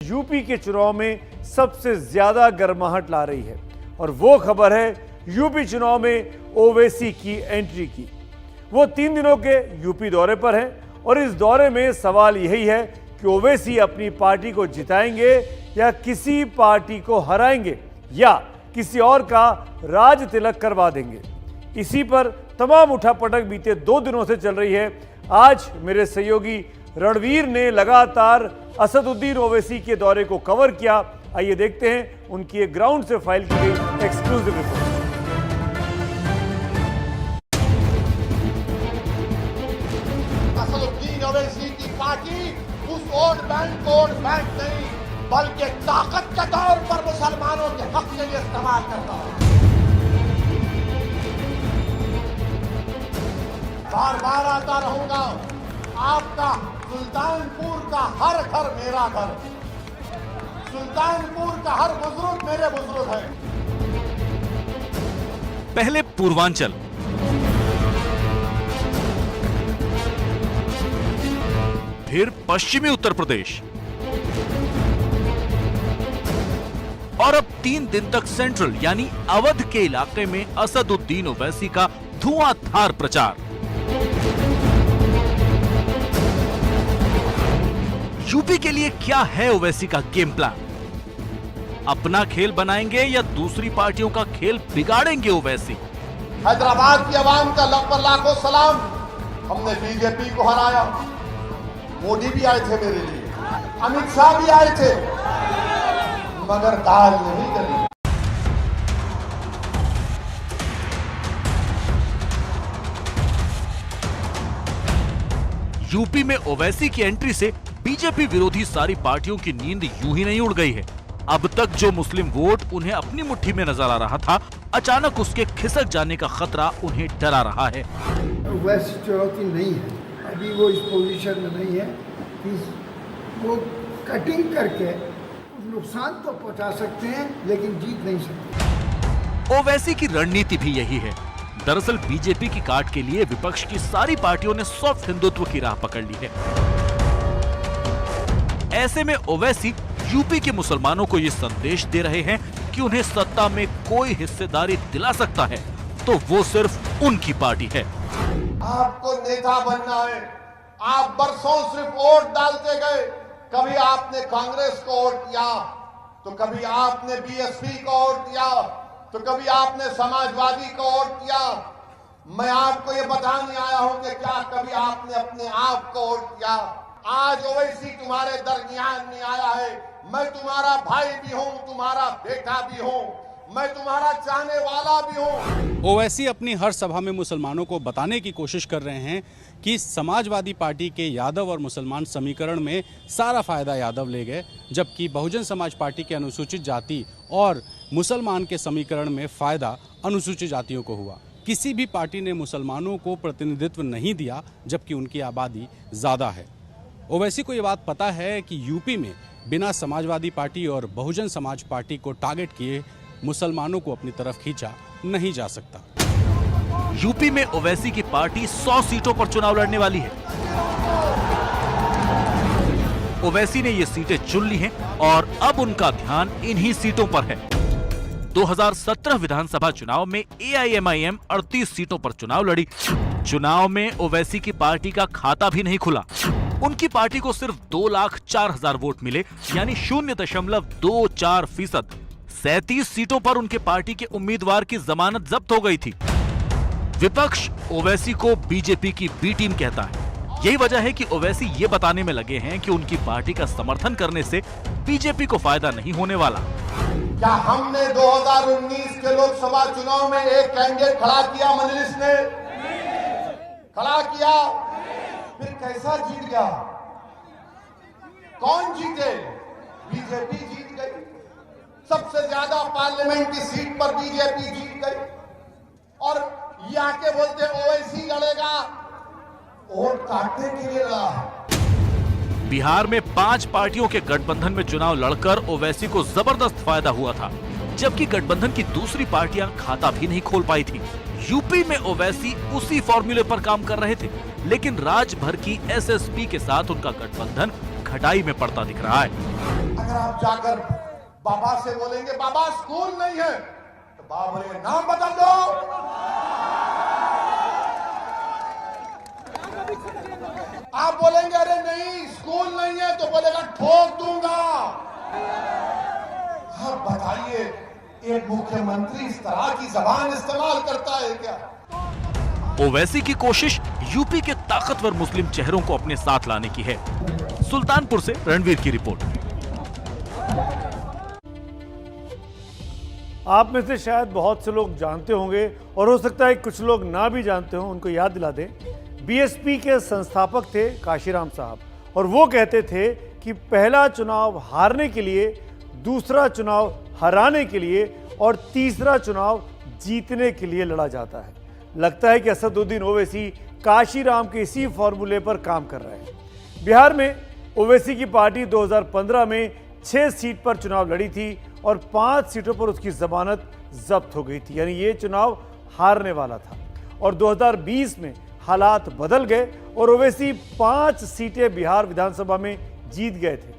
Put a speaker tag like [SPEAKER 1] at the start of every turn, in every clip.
[SPEAKER 1] UP के चुनाव में सबसे ज्यादा गर्माहट ला रही है और वो खबर है यूपी चुनाव में ओवैसी की एंट्री की। वो 3 दिनों के यूपी दौरे पर हैं और इस दौरे में सवाल यही है कि ओवैसी अपनी पार्टी को जिताएंगे या किसी पार्टी को हराएंगे या किसी और का राज तिलक करवा देंगे। इसी पर तमाम उठापटक बीते 2 दिनों से चल रही है। आज मेरे सहयोगी रणवीर ने लगातार असदुद्दीन ओवैसी के दौरे को कवर किया। आइए देखते हैं उनकी एक ग्राउंड से फाइल की गई एक्सक्लूसिव रिपोर्ट।
[SPEAKER 2] असदुद्दीन ओवैसी की पार्टी उस वोट बैंक को वोट बैंक नहीं बल्कि ताकत के तौर पर मुसलमानों के हक के लिए इस्तेमाल करता है। बार बार आता रहूंगा, आपका सुल्तानपुर का हर घर मेरा घर, सुल्तानपुर का हर बुजुर्ग मेरे बुजुर्ग है।
[SPEAKER 3] पहले पूर्वांचल, फिर पश्चिमी उत्तर प्रदेश और अब 3 दिन तक सेंट्रल यानी अवध के इलाके में असदुद्दीन ओवैसी का धुआंधार प्रचार। यूपी के लिए क्या है ओवैसी का गेम प्लान? अपना खेल बनाएंगे या दूसरी पार्टियों का खेल बिगाड़ेंगे ओवैसी?
[SPEAKER 2] हैदराबाद की आवाम का लख पर लाखों सलाम। हमने बीजेपी को हराया, मोदी भी आए थे मेरे लिए, अमित शाह भी आए थे, मगर दाल नहीं गली।
[SPEAKER 3] यूपी में ओवैसी की एंट्री से बीजेपी विरोधी सारी पार्टियों की नींद यूं ही नहीं उड़ गई है। अब तक जो मुस्लिम वोट उन्हें अपनी मुट्ठी में नजर आ रहा था, अचानक उसके खिसक जाने का खतरा उन्हें डरा रहा है।
[SPEAKER 4] वैसी चुनौती नहीं है, अभी वो इस पोजीशन में नहीं है कि वो कटिंग करके नुकसान तो पहुंचा सकते हैं लेकिन जीत नहीं सकते।
[SPEAKER 3] ओवैसी की रणनीति भी यही है। दरअसल बीजेपी की काट के लिए विपक्ष की सारी पार्टियों ने सॉफ्ट हिंदुत्व की राह पकड़ ली है। ऐसे में ओवैसी यूपी के मुसलमानों को ये संदेश दे रहे हैं कि उन्हें सत्ता में कोई हिस्सेदारी दिला सकता है तो वो सिर्फ उनकी पार्टी है।
[SPEAKER 2] आपको नेता बनना है, आप बरसों सिर्फ वोट डालते गए। कभी आपने कांग्रेस को वोट दिया, तो कभी आपने बीएसपी को वोट दिया, तो कभी आपने समाजवादी को वोट दिया। मैं आपको ये बताने आया हूं कि क्या कभी आपने अपने आप को वोट दिया? आज ओवैसी तुम्हारे दरमियान में आया है। मैं तुम्हारा भाई भी हूं, तुम्हारा बेटा भी हूं, मैं तुम्हारा चाहने वाला भी हूं।
[SPEAKER 5] ओवैसी अपनी हर सभा में मुसलमानों को बताने की कोशिश कर रहे हैं कि समाजवादी पार्टी के यादव और मुसलमान समीकरण में सारा फायदा यादव ले गए, जबकि बहुजन समाज पार्टी के अनुसूचित जाति और मुसलमान के समीकरण में फायदा अनुसूचित जातियों को हुआ। किसी भी पार्टी ने मुसलमानों को प्रतिनिधित्व नहीं दिया, जबकि उनकी आबादी ज़्यादा है। ओवैसी को ये बात पता है कि यूपी में बिना समाजवादी पार्टी और बहुजन समाज पार्टी को टारगेट किए मुसलमानों को अपनी तरफ खींचा नहीं जा सकता।
[SPEAKER 3] यूपी में ओवैसी की पार्टी 100 सीटों पर चुनाव लड़ने वाली है। ओवैसी ने ये सीटें चुन ली हैं और अब उनका ध्यान इन्हीं सीटों पर है। 2017 विधानसभा चुनाव में एआईएमआईएम 38 सीटों पर चुनाव लड़ी। चुनाव में ओवैसी की पार्टी का खाता भी नहीं खुला। उनकी पार्टी को सिर्फ 2,04,000 वोट मिले, यानी 0.24%। 37 सीटों पर उनके पार्टी के उम्मीदवार की जमानत जब्त हो गई थी। विपक्ष ओवैसी को बीजेपी की बी टीम कहता है। यही वजह है कि ओवैसी ये बताने में लगे हैं कि उनकी पार्टी का समर्थन करने से बीजेपी को फायदा नहीं होने वाला।
[SPEAKER 2] क्या हमने 2019 के लोकसभा चुनाव में एक कैंडिडेट खड़ा किया? मजलिस ने खड़ा किया, फिर कैसा जीत गया? कौन जीते? बीजेपी जीत गई। सबसे ज्यादा पार्लियामेंट की सीट पर बीजेपी जीत गई और ये आके बोलते ओवैसी लड़ेगा, वोट काटने के लिए लड़ा।
[SPEAKER 3] बिहार में 5 पार्टियों के गठबंधन में चुनाव लड़कर ओवैसी को जबरदस्त फायदा हुआ था, जबकि गठबंधन की दूसरी पार्टियां खाता भी नहीं खोल पाई थी। यूपी में ओवैसी उसी फॉर्मूले पर काम कर रहे थे, लेकिन राज भर की एसएसपी के साथ उनका गठबंधन खटाई में पड़ता दिख रहा है।
[SPEAKER 2] अगर अगर आप जाकर बाबा से बोलेंगे बाबा स्कूल नहीं है, तो बाबा बोलेंगे नाम बदल दो। आप बोलेंगे अरे नहीं स्कूल नहीं है, तो बोलेगा ठोक दूंगा। आप बताइए, एक मुख्यमंत्री इस तरह की जबान इस्तेमाल करता है क्या?
[SPEAKER 3] ओवैसी की कोशिश यूपी के ताकतवर मुस्लिम चेहरों को अपने साथ लाने की है। सुल्तानपुर से रणवीर की रिपोर्ट।
[SPEAKER 1] आप में से शायद बहुत से लोग जानते होंगे और हो सकता है कुछ लोग ना भी जानते हों, उनको याद दिला दें। बीएसपी के संस्थापक थे काशीराम साहब, और वो कहते थे कि पहला चुनाव हारने के लिए, दूसरा चुनाव हराने के लिए और तीसरा चुनाव जीतने के लिए लड़ा जाता है। लगता है कि असदुद्दीन ओवैसी काशीराम के इसी फॉर्मूले पर काम कर रहे हैं। बिहार में ओवैसी की पार्टी 2015 में 6 सीट पर चुनाव लड़ी थी और 5 सीटों पर उसकी जमानत जब्त हो गई थी, यानी ये चुनाव हारने वाला था। और 2020 में हालात बदल गए और ओवैसी 5 सीटें बिहार विधानसभा में जीत गए थे।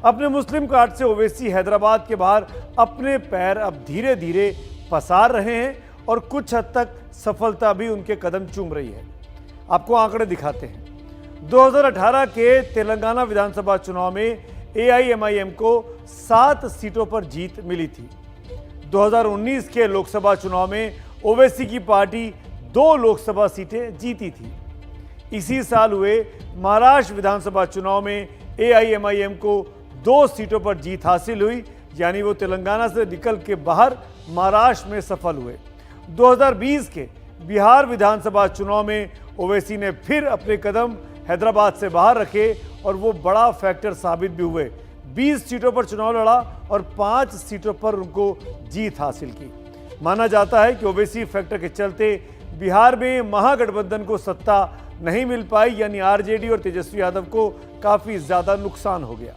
[SPEAKER 1] अपने मुस्लिम कार्ड से ओवैसी हैदराबाद के बाहर अपने पैर अब धीरे धीरे पसार रहे हैं और कुछ हद तक सफलता भी उनके कदम चूम रही है। आपको आंकड़े दिखाते हैं। 2018 के तेलंगाना विधानसभा चुनाव में AIMIM को 7 सीटों पर जीत मिली थी। 2019 के लोकसभा चुनाव में ओवैसी की पार्टी 2 लोकसभा सीटें जीती थी। इसी साल हुए महाराष्ट्र विधानसभा चुनाव में AIMIM को 2 सीटों पर जीत हासिल हुई, यानी वो तेलंगाना से निकल के बाहर महाराष्ट्र में सफल हुए। 2020 के बिहार विधानसभा चुनाव में ओवैसी ने फिर अपने कदम हैदराबाद से बाहर रखे और वो बड़ा फैक्टर साबित भी हुए। 20 सीटों पर चुनाव लड़ा और 5 सीटों पर उनको जीत हासिल की। माना जाता है कि ओवैसी फैक्टर के चलते बिहार में महागठबंधन को सत्ता नहीं मिल पाई, यानी आरजेडी और तेजस्वी यादव को काफ़ी ज़्यादा नुकसान हो गया।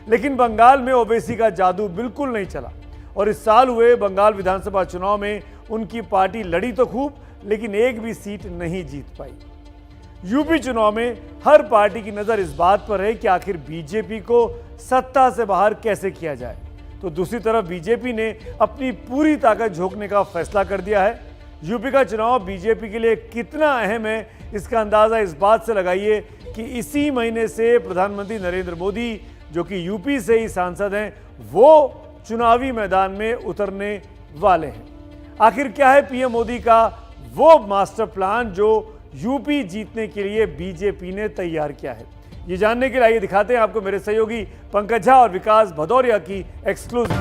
[SPEAKER 1] लेकिन बंगाल में ओवैसी का जादू बिल्कुल नहीं चला और इस साल हुए बंगाल विधानसभा चुनाव में उनकी पार्टी लड़ी तो खूब, लेकिन एक भी सीट नहीं जीत पाई। यूपी चुनाव में हर पार्टी की नज़र इस बात पर है कि आखिर बीजेपी को सत्ता से बाहर कैसे किया जाए। तो दूसरी तरफ बीजेपी ने अपनी पूरी ताकत झोंकने का फैसला कर दिया है। यूपी का चुनाव बीजेपी के लिए कितना अहम है, इसका अंदाज़ा इस बात से लगाइए कि इसी महीने से प्रधानमंत्री नरेंद्र मोदी, जो कि यूपी से ही सांसद हैं, वो चुनावी मैदान में उतरने वाले हैं। आखिर क्या है पीएम मोदी का वो मास्टर प्लान जो यूपी जीतने के लिए बीजेपी ने तैयार किया है? ये जानने के लिए आइए दिखाते हैं आपको मेरे सहयोगी पंकज झा और विकास भदौरिया की एक्सक्लूसिव।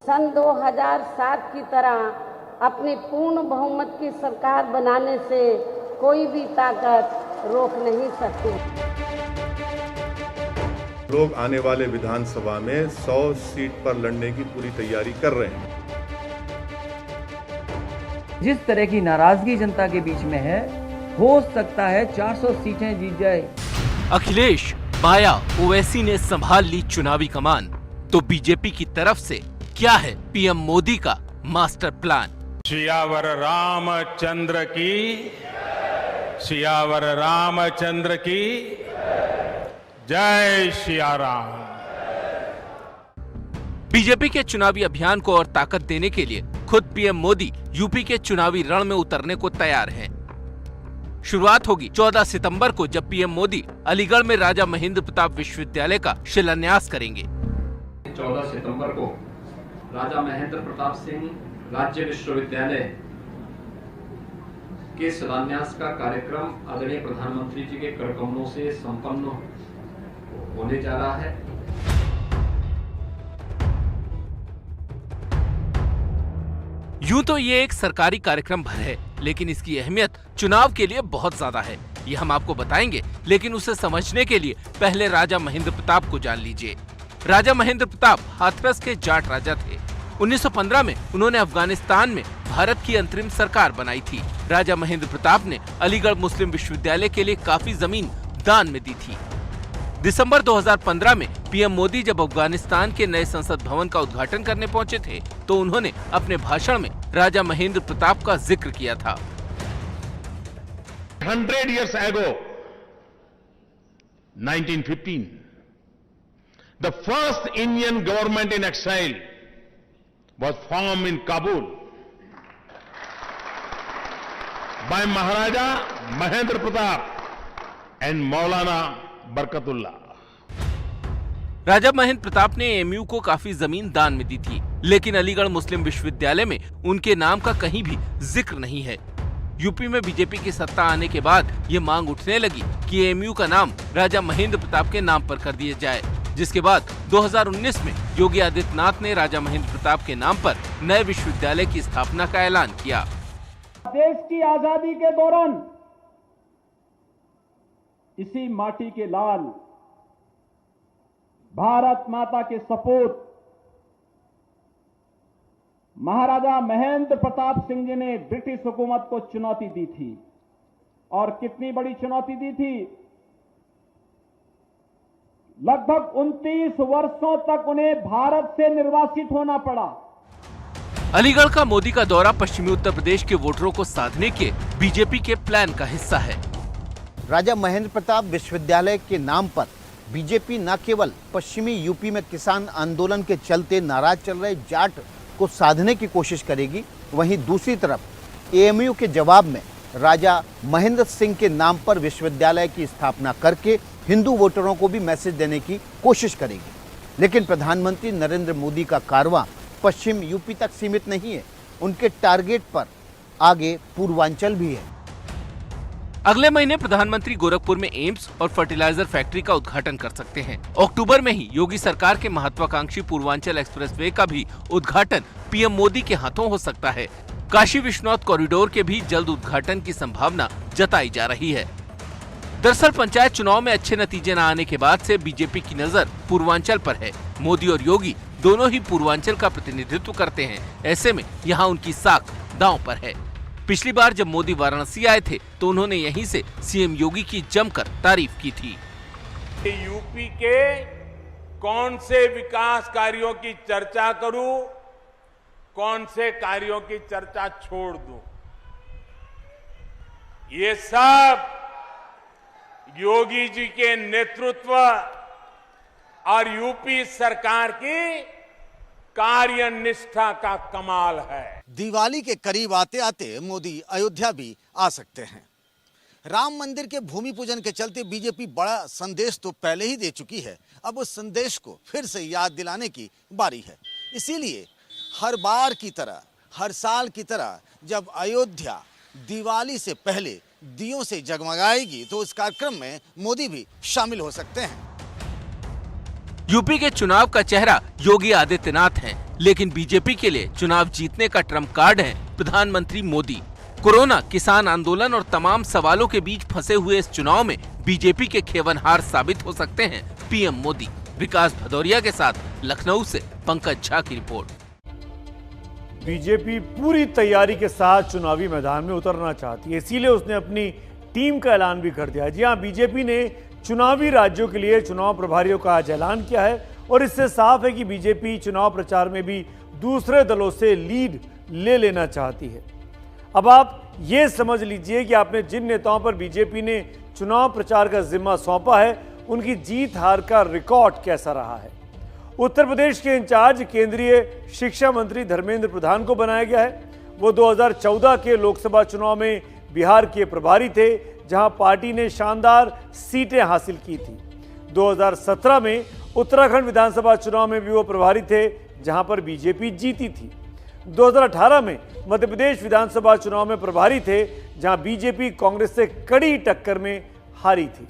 [SPEAKER 6] सन 2007 की तरह अपनी पूर्ण बहुमत की सरकार बनाने से कोई भी ताकत रोक नहीं सकती।
[SPEAKER 7] लोग आने वाले विधानसभा में 100 सीट पर लड़ने की पूरी तैयारी कर रहे हैं।
[SPEAKER 8] जिस तरह की नाराजगी जनता के बीच में है, हो सकता है 400 सीटें जीत जाए।
[SPEAKER 9] अखिलेश, माया, ओवैसी ने संभाल ली चुनावी कमान, तो बीजेपी की तरफ से क्या है पीएम मोदी का मास्टर प्लान?
[SPEAKER 10] सियावर रामचंद्र की, सियावर रामचंद्र की जय सिया राम।
[SPEAKER 9] बीजेपी के चुनावी अभियान को और ताकत देने के लिए खुद पीएम मोदी यूपी के चुनावी रण में उतरने को तैयार हैं। शुरुआत होगी 14 सितंबर को, जब पीएम मोदी अलीगढ़ में राजा महेंद्र प्रताप विश्वविद्यालय का शिलान्यास करेंगे।
[SPEAKER 11] 14 सितंबर को राजा महेंद्र प्रताप सिंह राज्य विश्वविद्यालय के शिलान्यास का कार्यक्रम आदरणीय प्रधानमंत्री जी के करकमलों से संपन्न होने जा रहा है।
[SPEAKER 9] यूं तो ये एक सरकारी कार्यक्रम भर है, लेकिन इसकी अहमियत चुनाव के लिए बहुत ज्यादा है। ये हम आपको बताएंगे, लेकिन उसे समझने के लिए पहले राजा महेंद्र प्रताप को जान लीजिए। राजा महेंद्र प्रताप हाथरस के जाट राजा थे। 1915 में उन्होंने अफगानिस्तान में भारत की अंतरिम सरकार बनाई थी। राजा महेंद्र प्रताप ने अलीगढ़ मुस्लिम विश्वविद्यालय के लिए काफी जमीन दान में दी थी। दिसंबर 2015 में पीएम मोदी जब अफगानिस्तान के नए संसद भवन का उद्घाटन करने पहुंचे थे, तो उन्होंने अपने भाषण में राजा महेंद्र प्रताप का जिक्र किया था।
[SPEAKER 10] 100 years ago, 1915, the first Indian government in exile was formed in Kabul by Maharaja Mahendra Pratap and Maulana Barkatullah.
[SPEAKER 9] राजा महेंद्र प्रताप ने एएमयू को काफी जमीन दान में दी थी, लेकिन अलीगढ़ मुस्लिम विश्वविद्यालय में उनके नाम का कहीं भी जिक्र नहीं है। यूपी में बीजेपी की सत्ता आने के बाद ये मांग उठने लगी कि एएमयू का नाम राजा महेंद्र प्रताप के नाम पर कर दिया जाए, जिसके बाद 2019 में योगी आदित्यनाथ ने राजा महेंद्र प्रताप के नाम पर नए विश्वविद्यालय की स्थापना का ऐलान किया।
[SPEAKER 12] देश की आजादी के दौरान इसी माटी के लाल भारत माता के सपूत महाराजा महेंद्र प्रताप सिंह जी ने ब्रिटिश हुकूमत को चुनौती दी थी, और कितनी बड़ी चुनौती दी थी। लगभग 29 वर्षों तक उन्हें भारत से निर्वासित होना पड़ा।
[SPEAKER 9] अलीगढ़ का मोदी का दौरा पश्चिमी उत्तर प्रदेश के वोटरों को साधने के बीजेपी के प्लान का हिस्सा है।
[SPEAKER 13] राजा महेंद्र प्रताप विश्वविद्यालय के नाम पर बीजेपी न केवल पश्चिमी यूपी में किसान आंदोलन के चलते नाराज चल रहे जाट को साधने की कोशिश करेगी, वहीं दूसरी तरफ एएमयू के जवाब में राजा महेंद्र सिंह के नाम पर विश्वविद्यालय की स्थापना करके हिंदू वोटरों को भी मैसेज देने की कोशिश करेगी। लेकिन प्रधानमंत्री नरेंद्र मोदी का कारवां पश्चिम यूपी तक सीमित नहीं है, उनके टारगेट पर आगे पूर्वांचल भी है।
[SPEAKER 9] अगले महीने प्रधानमंत्री गोरखपुर में एम्स और फर्टिलाइजर फैक्ट्री का उद्घाटन कर सकते हैं। अक्टूबर में ही योगी सरकार के महत्वाकांक्षी पूर्वांचल एक्सप्रेसवे का भी उद्घाटन पीएम मोदी के हाथों हो सकता है। काशी विश्वनाथ कॉरिडोर के भी जल्द उद्घाटन की संभावना जताई जा रही है। दरअसल पंचायत चुनाव में अच्छे नतीजे न आने के बाद से बीजेपी की नजर पूर्वांचल पर है। मोदी और योगी दोनों ही पूर्वांचल का प्रतिनिधित्व करते हैं, ऐसे में यहाँ उनकी साख दांव पर है। पिछली बार जब मोदी वाराणसी आए थे तो उन्होंने यहीं से सीएम योगी की जमकर तारीफ की थी।
[SPEAKER 10] यूपी के कौन से विकास कार्यों की चर्चा करूं, कौन से कार्यों की चर्चा छोड़ दूं, ये सब योगी जी के नेतृत्व और यूपी सरकार की कार्यनिष्ठा का कमाल है।
[SPEAKER 13] दिवाली के करीब आते आते मोदी अयोध्या भी आ सकते हैं। राम मंदिर के भूमि पूजन के चलते बीजेपी बड़ा संदेश तो पहले ही दे चुकी है, अब उस संदेश को फिर से याद दिलाने की बारी है। इसीलिए हर बार की तरह, हर साल की तरह जब अयोध्या दिवाली से पहले दियों से जगमगाएगी तो उस कार्यक्रम में मोदी भी शामिल हो सकते हैं।
[SPEAKER 9] यूपी के चुनाव का चेहरा योगी आदित्यनाथ हैं, लेकिन बीजेपी के लिए चुनाव जीतने का ट्रम्प कार्ड है प्रधानमंत्री मोदी। कोरोना, किसान आंदोलन और तमाम सवालों के बीच फंसे हुए इस चुनाव में बीजेपी के खेवनहार साबित हो सकते हैं पीएम मोदी। विकास भदौरिया के साथ लखनऊ से पंकज झा की रिपोर्ट।
[SPEAKER 1] बीजेपी पूरी तैयारी के साथ चुनावी मैदान में उतरना चाहती है, इसीलिए उसने अपनी टीम का ऐलान भी कर दिया। जी हां, बीजेपी ने चुनावी राज्यों के लिए चुनाव प्रभारियों का आज ऐलान किया है और इससे साफ है कि बीजेपी चुनाव प्रचार में भी दूसरे दलों से लीड ले लेना चाहती है। अब आप ये समझ लीजिए कि आपने जिन नेताओं पर बीजेपी ने चुनाव प्रचार का जिम्मा सौंपा है उनकी जीत हार का रिकॉर्ड कैसा रहा है। उत्तर प्रदेश के इंचार्ज केंद्रीय शिक्षा मंत्री धर्मेंद्र प्रधान को बनाया गया है। वो 2014 के लोकसभा चुनाव में बिहार के प्रभारी थे, जहां पार्टी ने शानदार सीटें हासिल की थी। 2017 में उत्तराखंड विधानसभा चुनाव में भी वो प्रभारी थे, जहां पर बीजेपी जीती थी। 2018 में मध्य प्रदेश विधानसभा चुनाव में प्रभारी थे, जहां बीजेपी कांग्रेस से कड़ी टक्कर में हारी थी।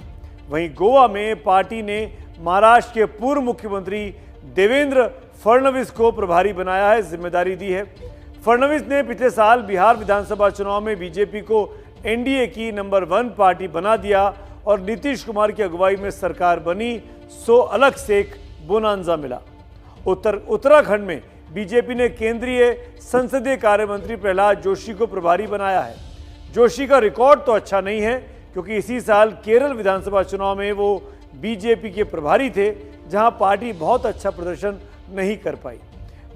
[SPEAKER 1] वहीं गोवा में पार्टी ने महाराष्ट्र के पूर्व मुख्यमंत्री देवेंद्र फडणवीस को प्रभारी बनाया है, जिम्मेदारी दी है। फडणवीस ने पिछले साल बिहार विधानसभा चुनाव में बीजेपी को एनडीए की नंबर 1 पार्टी बना दिया और नीतीश कुमार की अगुवाई में सरकार बनी, सो अलग से एक बोनांजा मिला। उत्तराखंड में बीजेपी ने केंद्रीय संसदीय कार्य मंत्री प्रहलाद जोशी को प्रभारी बनाया है। जोशी का रिकॉर्ड तो अच्छा नहीं है, क्योंकि इसी साल केरल विधानसभा चुनाव में वो बीजेपी के प्रभारी थे, जहां पार्टी बहुत अच्छा प्रदर्शन नहीं कर पाई।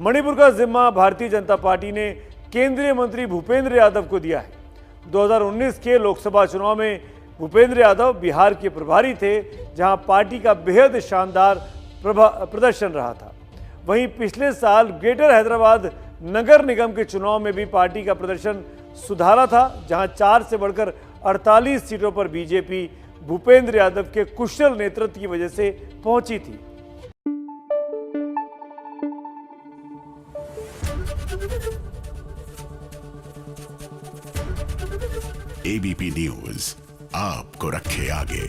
[SPEAKER 1] मणिपुर का जिम्मा भारतीय जनता पार्टी ने केंद्रीय मंत्री भूपेंद्र यादव को दिया है। 2019 के लोकसभा चुनाव में भूपेंद्र यादव बिहार के प्रभारी थे, जहां पार्टी का बेहद शानदार प्रदर्शन रहा था। वहीं पिछले साल ग्रेटर हैदराबाद नगर निगम के चुनाव में भी पार्टी का प्रदर्शन सुधारा था, जहां 4 से बढ़कर 48 सीटों पर बीजेपी भूपेंद्र यादव के कुशल नेतृत्व की वजह से पहुंची थी।
[SPEAKER 14] एबीपी न्यूज आपको रखे आगे।